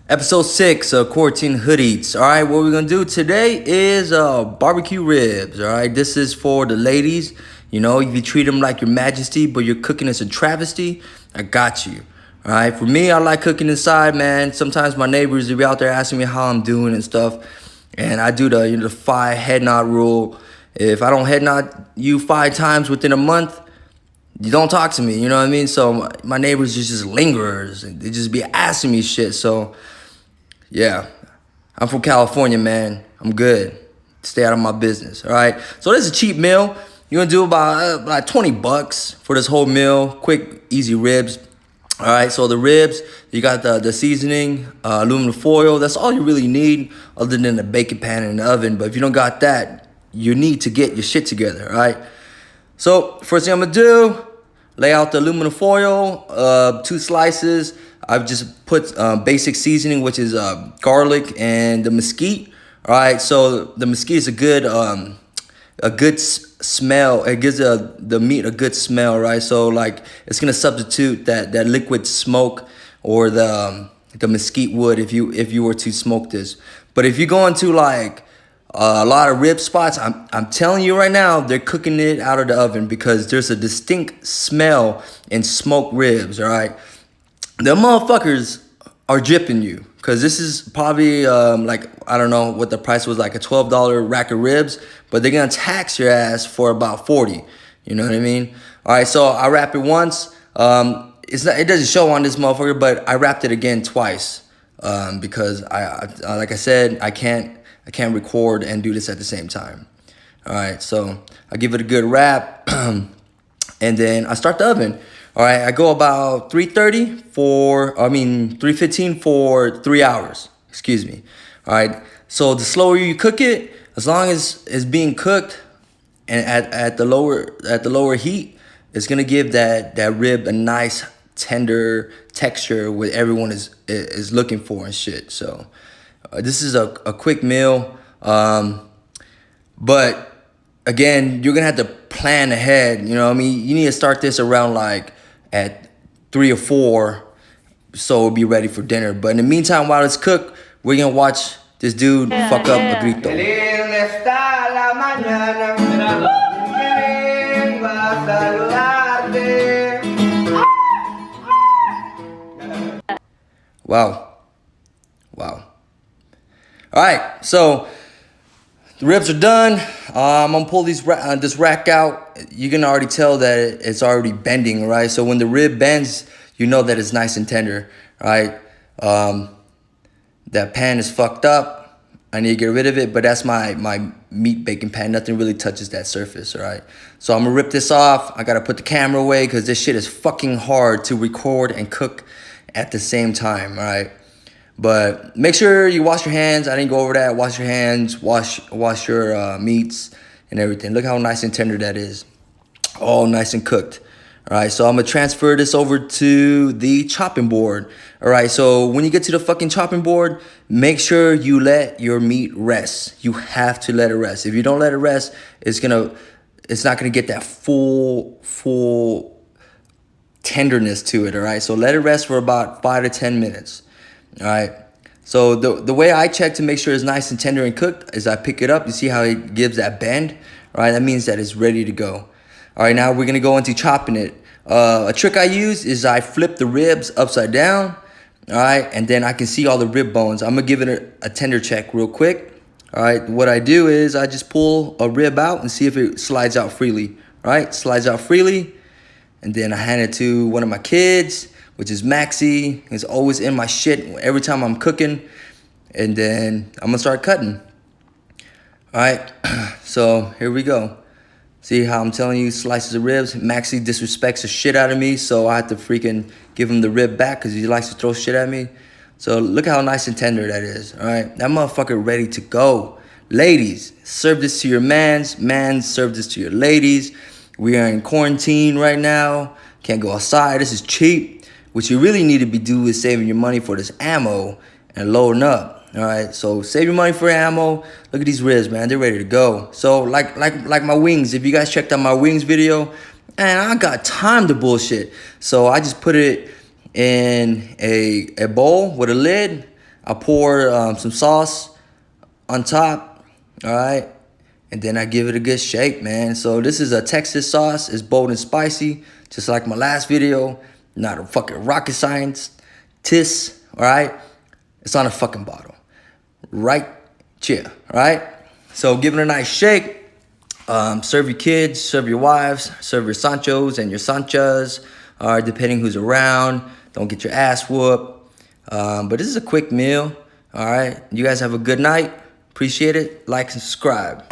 Episode 6 of Quarantine Hood Eats. Alright, what we're gonna do today is barbecue ribs. Alright, this is for the ladies. You know, if you treat them like your majesty, but your cooking is a travesty, I got you. Alright, for me, I like cooking inside, man. Sometimes my neighbors, they be out there asking me how I'm doing and stuff. And I do the 5 head nod rule. If I don't head nod you 5 times within a month, you don't talk to me, you know what I mean? So my neighbors just lingerers. They just be asking me shit, so... yeah, I'm from California, man. I'm good. Stay out of my business, all right? So this is a cheap meal. You're gonna do about like 20 bucks for this whole meal. Quick, easy ribs. All right, so the ribs, you got the seasoning, aluminum foil. That's all you really need other than the baking pan and the oven. But if you don't got that, you need to get your shit together, all right? So first thing I'm gonna do, lay out the aluminum foil, 2 slices. I've just put basic seasoning, which is garlic and the mesquite. All right, so the mesquite is a good smell. It gives the meat a good smell, right? So like it's gonna substitute that liquid smoke or the mesquite wood if you were to smoke this. But if you go into like a lot of rib spots, I'm telling you right now, they're cooking it out of the oven because there's a distinct smell in smoked ribs. All right. The motherfuckers are gypping you because this is probably like, I don't know what the price was, like a $12 rack of ribs, but they're gonna tax your ass for about 40. You know what I mean? All right, so I wrap it once. It doesn't show on this motherfucker, but I wrapped it again twice because I like I said, I can't record and do this at the same time. All right, so I give it a good wrap, and then I start the oven. All right, I go about 315 for 3 hours. Excuse me. All right, so the slower you cook it, as long as it's being cooked and at the lower heat, it's gonna give that rib a nice tender texture what everyone is looking for and shit. So this is a quick meal, but again, you're gonna have to plan ahead. You know what I mean? You need to start this around like at 3 or 4, so it'll be ready for dinner. But in the meantime, while it's cooked, we're gonna watch this dude fuck up a grito. Wow. All right, so the ribs are done. I'm gonna pull this rack out. You can already tell that it's already bending, right? So when the rib bends, you know that it's nice and tender, right? That pan is fucked up. I need to get rid of it, but that's my meat baking pan. Nothing really touches that surface, all right? So I'm gonna rip this off. I gotta put the camera away because this shit is fucking hard to record and cook at the same time, all right? But make sure you wash your hands. I didn't go over that. Wash your hands, wash your meats and everything. Look how nice and tender that is. All nice and cooked. All right, so I'm gonna transfer this over to the chopping board. All right, so when you get to the fucking chopping board, make sure you let your meat rest. You have to let it rest. If you don't let it rest, it's not gonna get that full tenderness to it. All right, so let it rest for about 5 to 10 minutes. All right, so the way I check to make sure it's nice and tender and cooked is I pick it up. You see how it gives that bend? All right, that means that it's ready to go. All right, now we're gonna go into chopping it. A trick I use is I flip the ribs upside down. All right, and then I can see all the rib bones. I'm gonna give it a tender check real quick. All right, what I do is I just pull a rib out and see if it slides out freely. All right, slides out freely, and then I hand it to one of my kids, which is Maxie. He's always in my shit every time I'm cooking. And then I'm gonna start cutting. All right, so here we go. See how I'm telling you, slices of ribs. Maxie disrespects the shit out of me, so I have to freaking give him the rib back because he likes to throw shit at me. So look how nice and tender that is, all right? That motherfucker ready to go. Ladies, serve this to your mans. Mans, serve this to your ladies. We are in quarantine right now. Can't go outside, this is cheap. What you really need to be doing is saving your money for this ammo and loading up. All right, so save your money for ammo. Look at these ribs, man. They're ready to go. So like my wings. If you guys checked out my wings video, man, I got time to bullshit. So I just put it in a bowl with a lid. I pour some sauce on top, all right? And then I give it a good shake, man. So this is a Texas sauce. It's bold and spicy, just like my last video. Not a fucking rocket science. All right? It's on a fucking bottle. Right here, all right? So give it a nice shake. Serve your kids, serve your wives, serve your Sanchos and your Sanchas, depending who's around. Don't get your ass whooped. But this is a quick meal, all right? You guys have a good night. Appreciate it. Like and subscribe.